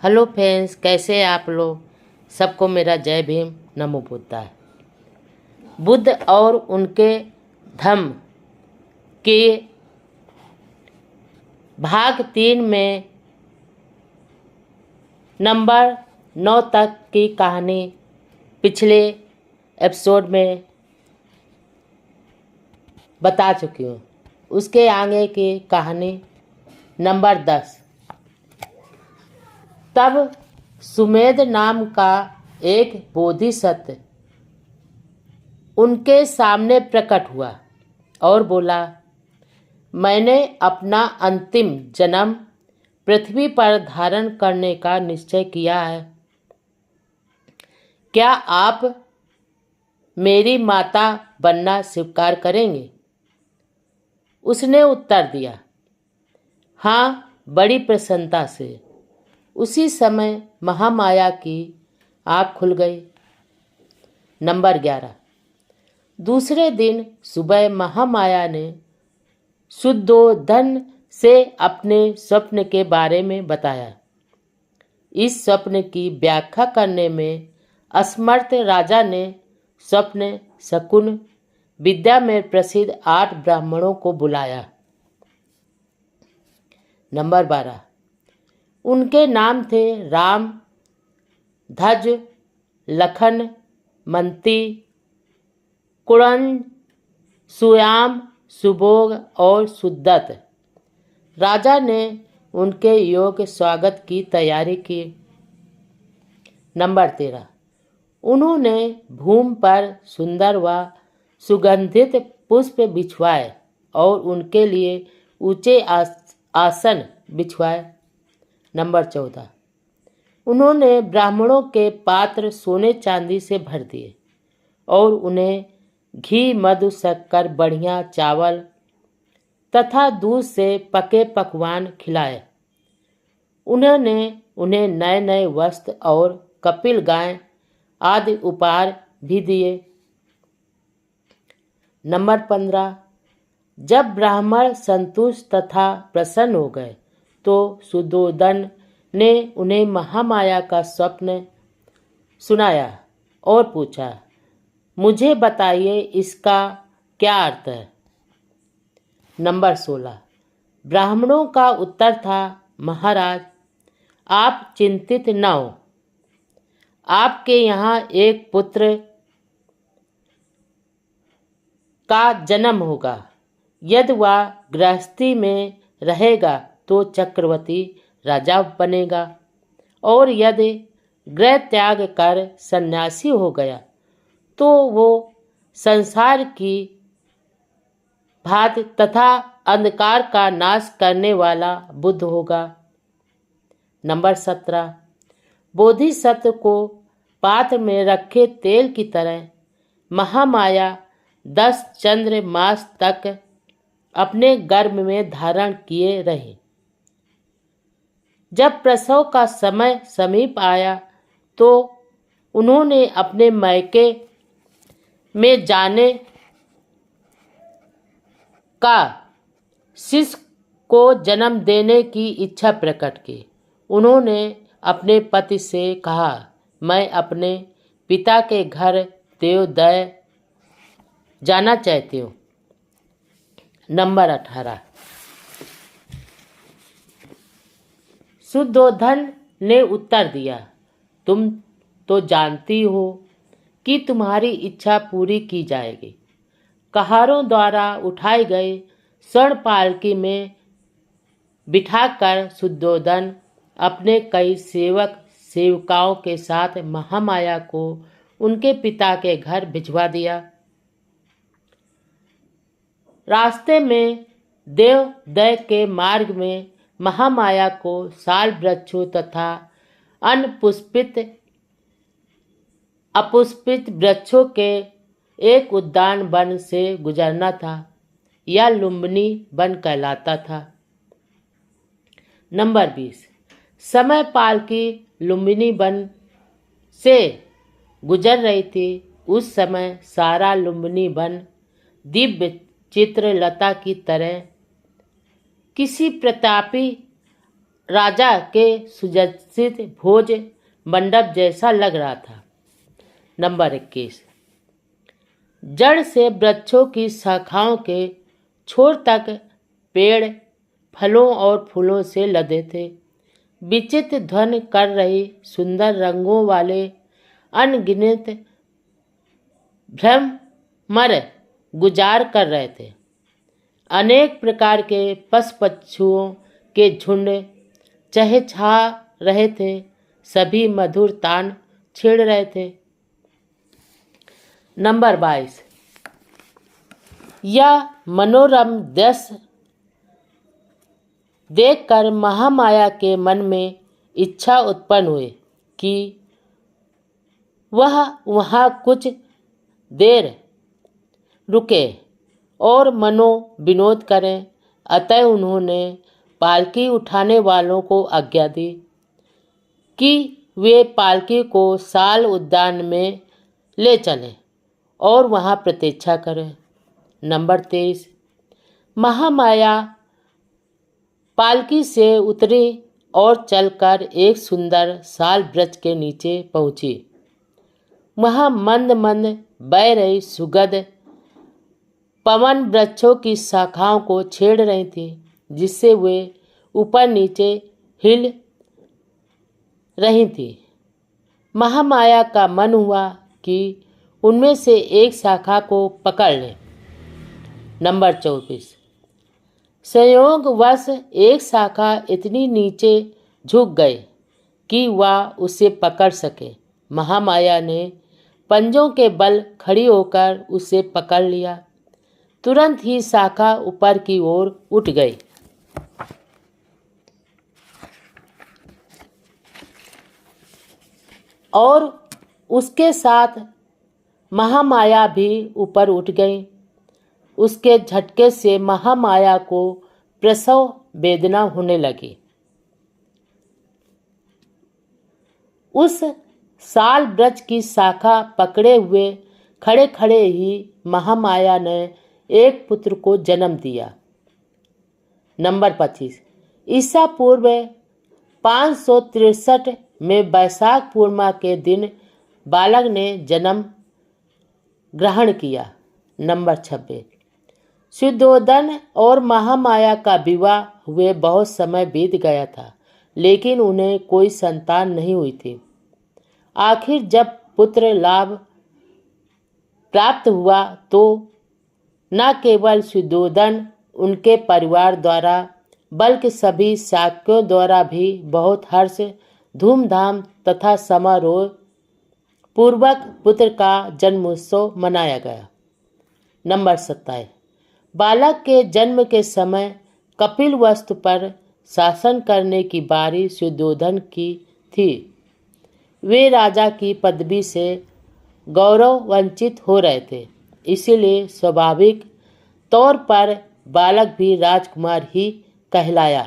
Hello friends, कैसे हैं आप लोग। सबको मेरा जय भीम, नमो बुद्धाय। बुद्ध और उनके धम्म के भाग 3 में नंबर 9 तक की कहानी पिछले एपिसोड में बता चुकी हूँ। उसके आगे की कहानी नंबर 10। तब सुमेध नाम का एक बोधिसत्व उनके सामने प्रकट हुआ और बोला, मैंने अपना अंतिम जन्म पृथ्वी पर धारण करने का निश्चय किया है। क्या आप मेरी माता बनना स्वीकार करेंगे? उसने उत्तर दिया, हाँ, बड़ी प्रसन्नता से। उसी समय महामाया की आँख खुल गई। नंबर 11। दूसरे दिन सुबह महामाया ने शुद्धोधन से अपने स्वप्न के बारे में बताया। इस स्वप्न की व्याख्या करने में असमर्थ राजा ने स्वप्न शकुन विद्या में प्रसिद्ध 8 ब्राह्मणों को बुलाया। नंबर 12। उनके नाम थे राम, ध्वज, लखन, मंती, कुणन, सुयाम, सुभोग और सुदत्त। राजा ने उनके योग्य स्वागत की तैयारी की। नंबर 13। उन्होंने भूमि पर सुंदर व सुगंधित पुष्प बिछवाए और उनके लिए ऊंचे आसन बिछवाए। नंबर 14। उन्होंने ब्राह्मणों के पात्र सोने चांदी से भर दिए और उन्हें घी, मधु, शक्कर, बढ़िया चावल तथा दूध से पके पकवान खिलाए। उन्होंने उन्हें नए नए वस्त्र और कपिल गाय आदि उपहार भी दिए। नंबर 15। जब ब्राह्मण संतुष्ट तथा प्रसन्न हो गए तो शुद्धोधन ने उन्हें महामाया का स्वप्न सुनाया और पूछा, मुझे बताइए इसका क्या अर्थ है। नंबर 16। ब्राह्मणों का उत्तर था, महाराज, आप चिंतित न हो। आपके यहाँ एक पुत्र का जन्म होगा। यदि वह गृहस्थी में रहेगा तो चक्रवर्ती राजा बनेगा और यदि गृह त्याग कर सन्यासी हो गया तो वो संसार की भांति तथा अंधकार का नाश करने वाला बुद्ध होगा। नंबर 17। बोधिसत्व को पात्र में रखे तेल की तरह महामाया 10 चंद्र मास तक अपने गर्भ में धारण किए रहे। जब प्रसव का समय समीप आया तो उन्होंने अपने मायके में जाने का शिशु को जन्म देने की इच्छा प्रकट की। उन्होंने अपने पति से कहा, मैं अपने पिता के घर देवोदय जाना चाहती हूँ। नंबर 18। शुद्धोधन ने उत्तर दिया, तुम तो जानती हो कि तुम्हारी इच्छा पूरी की जाएगी। कहारों द्वारा उठाए गए स्वर्ण पालकी में बिठाकर शुद्धोधन अपने कई सेवकाओं के साथ महामाया को उनके पिता के घर भिजवा दिया। रास्ते में देवोदय के मार्ग में महामाया को साल वृक्षों तथा अन्य पुष्पित अपुष्पित वृक्षों के एक उद्यान वन से गुजरना था। यह लुम्बिनी वन कहलाता था। नंबर 20। समय पालकी लुम्बिनी वन से गुजर रही थी। उस समय सारा लुम्बिनी वन दिव्य चित्रलता की तरह किसी प्रतापी राजा के सुसज्जित भोज मंडप जैसा लग रहा था। नंबर 21, जड़ से वृक्षों की शाखाओं के छोर तक पेड़ फलों और फूलों से लदे थे। विचित्र ध्वनि कर रही सुंदर रंगों वाले अनगिनत भ्रमर गुजार कर रहे थे। अनेक प्रकार के पशु पक्षियों के झुंड चहचहा रहे थे, सभी मधुर तान छेड़ रहे थे। नंबर 22, यह मनोरम दृश्य देखकर महामाया के मन में इच्छा उत्पन्न हुई कि वह वहाँ कुछ देर रुके और मनोविनोद करें। अतः उन्होंने पालकी उठाने वालों को आज्ञा दी कि वे पालकी को साल उद्यान में ले चलें और वहाँ प्रतीक्षा करें। नंबर 23, महामाया पालकी से उतरी और चलकर एक सुंदर साल वृक्ष के नीचे पहुंची। वहाँ मंद मंद बह रही सुगंध पवन वृक्षों की शाखाओं को छेड़ रही थी, जिससे वे ऊपर नीचे हिल रही थी। महामाया का मन हुआ कि उनमें से एक शाखा को पकड़ लें। नंबर 24, संयोगवश एक शाखा इतनी नीचे झुक गई कि वह उसे पकड़ सके। महामाया ने पंजों के बल खड़ी होकर उसे पकड़ लिया। तुरंत ही शाखा ऊपर की ओर उठ गई और उसके साथ महामाया भी ऊपर उठ गई। उसके झटके से महामाया को प्रसव वेदना होने लगी। उस साल वृक्ष की शाखा पकड़े हुए खड़े खड़े ही महामाया ने एक पुत्र को जन्म दिया। नंबर 25, ईसा पूर्व 563 में वैशाख पूर्णिमा के दिन बालक ने जन्म ग्रहण किया। नंबर 26, शुद्धोदन और महामाया का विवाह हुए बहुत समय बीत गया था, लेकिन उन्हें कोई संतान नहीं हुई थी। आखिर जब पुत्र लाभ प्राप्त हुआ तो न केवल शुद्धोदन उनके परिवार द्वारा बल्कि सभी शाक्यों द्वारा भी बहुत हर्ष धूमधाम तथा समारोह पूर्वक पुत्र का जन्मोत्सव मनाया गया। नंबर 27, बालक के जन्म के समय कपिल वस्तु पर शासन करने की बारी शुद्धोदन की थी। वे राजा की पदवी से गौरव वंचित हो रहे थे, इसीलिए स्वाभाविक तौर पर बालक भी राजकुमार ही कहलाया।